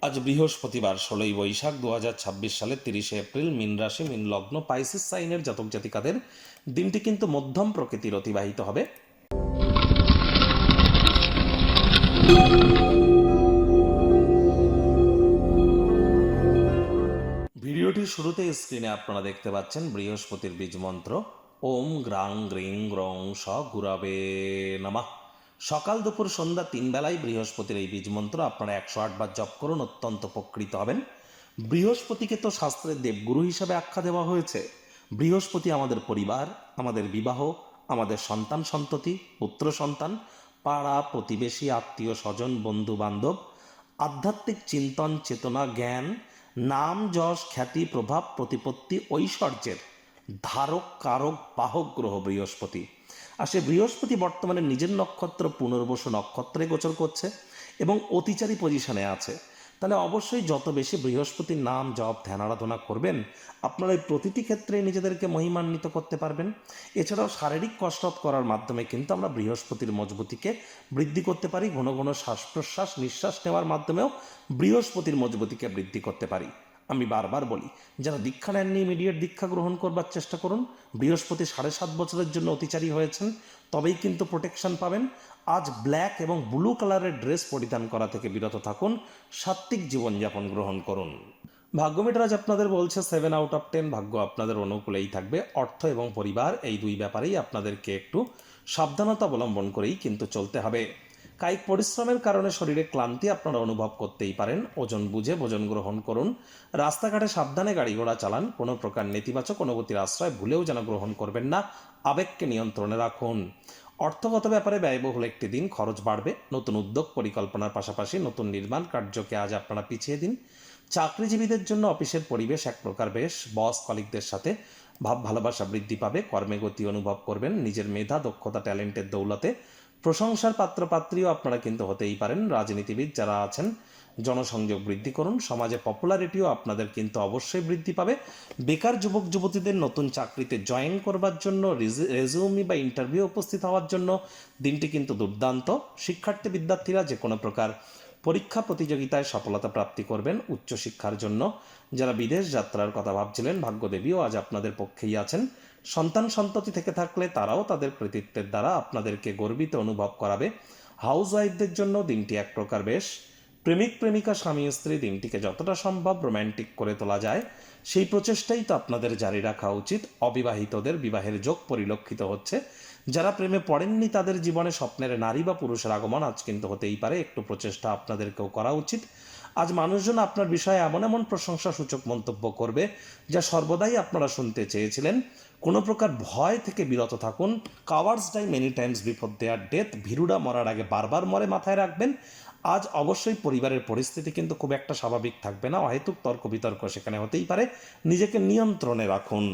আজ বৃহস্পতিবার ১৬ই বৈশাখ ২০২৬ সালের ৩০শে এপ্রিল। মীন রাশি, মীন লগ্ন, পাইসিস সাইনের জাতক জাতিকাদের দিনটি কিন্তু মধ্যম প্রকৃতির অতিবাহিত হবে। ভিডিওটির শুরুতে স্ক্রিনে আপনারা দেখতে পাচ্ছেন বৃহস্পতির বীজ মন্ত্র ওম গ্রাং গ্রিং গ্রং স গুরাবে নমঃ। সকাল দুপুর সন্ধ্যা ৩ বেলায় বৃহস্পতির এই বীজ মন্ত্র আপনারা ১০৮ বার জপ করুন, অত্যন্ত উপকৃত হবেন। বৃহস্পতিকে তো শাস্ত্রের দেবগুরু হিসাবে আখ্যা দেওয়া হয়েছে। বৃহস্পতি আমাদের পরিবার, আমাদের বিবাহ, আমাদের সন্তান সন্ততি, পুত্র সন্তান, পাড়া প্রতিবেশী, আত্মীয় স্বজন, বন্ধু বান্ধব, আধ্যাত্মিক চিন্তন, চেতনা, জ্ঞান, নাম যশ, খ্যাতি, প্রভাব, প্রতিপত্তি, ঐশ্বর্যের ধারক, কারক, বাহক গ্রহ বৃহস্পতি। আর সে বৃহস্পতি বর্তমানে নিজের নক্ষত্র পুনর্বসু নক্ষত্রে গোচর করছে এবং অতিচারী পজিশনে আছে। তাহলে অবশ্যই যত বেশি বৃহস্পতির নাম জপ ধ্যান আরাধনা করবেন, আপনারা এই প্রতিটি ক্ষেত্রে নিজেদেরকে মহিমান্বিত করতে পারবেন। এছাড়াও শারীরিক কসরত করার মাধ্যমে কিন্তু আমরা বৃহস্পতির মজবুতিকে বৃদ্ধি করতে পারি। ঘন ঘন শ্বাস প্রশ্বাস নিঃশ্বাস নেওয়ার মাধ্যমেও বৃহস্পতির মজবুতিকে বৃদ্ধি করতে পারি। আমি বারবার বলি, যারা দীক্ষা নেননি ইমিডিয়েট দীক্ষা গ্রহণ করবার চেষ্টা করুন। বৃহস্পতি ৭.৫ বছরের জন্য অতিচারী হয়েছেন, তবেই কিন্তু প্রোটেকশন পাবেন। আজ ব্ল্যাক এবং ব্লু কালারের ড্রেস পরিধান করা থেকে বিরত থাকুন, সাত্ত্বিক জীবনযাপন গ্রহণ করুন। ভাগ্যমিটার আজ আপনাদের বলছে 7/10। ভাগ্য আপনাদের অনুকূলেই থাকবে। অর্থ এবং পরিবার এই দুই ব্যাপারেই আপনাদেরকে একটু সাবধানতা অবলম্বন করেই কিন্তু চলতে হবে। কায়িক পরিশ্রমের কারণে শরীরে ক্লান্তি আপনারা অনুভব করতেই পারেন। ওজন বুঝে ভোজন গ্রহণ করুন। রাস্তাঘাটে সাবধানে গাড়ি ঘোড়া চালান। কোনো প্রকার নেতিবাচক অনুভূতির আশ্রয় ভুলেও যেন গ্রহণ করবেন না। আবেগকে নিয়ন্ত্রণে রাখুন। অর্থগত ব্যাপারে ব্যয়বহুল একটি দিন, খরচ বাড়বে। নতুন উদ্যোগ পরিকল্পনার পাশাপাশি নতুন নির্মাণ কার্যকে আজ আপনারা পিছিয়ে দিন। চাকরিজীবীদের জন্য অফিসের পরিবেশ এক প্রকার বেশ। বস কলিগদের সাথে ভাব ভালোবাসা বৃদ্ধি পাবে। কর্মে গতি অনুভব করবেন। নিজের মেধা দক্ষতা ট্যালেন্টের দৌলতে প্রশংসার পাত্রপাত্রীও আপনারা কিন্তু হতেই পারেন। রাজনীতিবিদ যারা আছেন জনসংযোগ বৃদ্ধি করুন। সমাজে পপুলারিটিও আপনাদের কিন্তু অবশ্যই বৃদ্ধি পাবে। বেকার যুবক যুবতীদের নতুন চাকরিতে জয়েন করবার জন্য, রেজিউমি বা ইন্টারভিউ উপস্থিত হওয়ার জন্য দিনটি কিন্তু দুর্দান্ত। শিক্ষার্থী বিদ্যার্থীরা যে কোনো প্রকার পরীক্ষা প্রতিযোগিতায় সফলতা প্রাপ্তি করবেন। উচ্চশিক্ষার জন্য যারা বিদেশ যাত্রার কথা ভাবছিলেন, ভাগ্যদেবীও আজ আপনাদের পক্ষেই আছেন। সন্তান সন্ততি থেকে থাকলে তারাও তাদের কৃতিত্বের দ্বারা আপনাদেরকে গর্বিত অনুভব করাবে। হাউস ওয়াইফদের জন্য দিনটি এক প্রকার বেশ। প্রেমিক প্রেমিকা স্বামী স্ত্রী দিনটিকে যতটা সম্ভব রোম্যান্টিক করে তোলা যায় সেই প্রচেষ্টাই তো আপনাদের জারি রাখা উচিত। অবিবাহিতদের বিবাহের যোগ পরিলক্ষিত হচ্ছে। যারা প্রেমে পড়েননি তাদের জীবনে স্বপ্নের নারী বা পুরুষের আগমন আজ কিন্তু হতেই পারে। একটু প্রচেষ্টা আপনাদেরকেও করা উচিত। আজ মানুষজন আপনার বিষয়ে এমন এমন প্রশংসাসূচক মন্তব্য করবে যা সর্বদাই আপনারা শুনতে চেয়েছিলেন। কোনো প্রকার ভয় থেকে বিরত থাকুন। Cowards die many times before their death. ভীরুরা মরার আগে বারবার মরে, মাথায় রাখবেন। আজ অবশ্যই পরিবারের পরিস্থিতি কিন্তু খুব একটা স্বাভাবিক থাকবে না। অহেতুক তর্ক বিতর্ক সেখানে হতেই পারে। নিজেকে নিয়ন্ত্রণে রাখুন।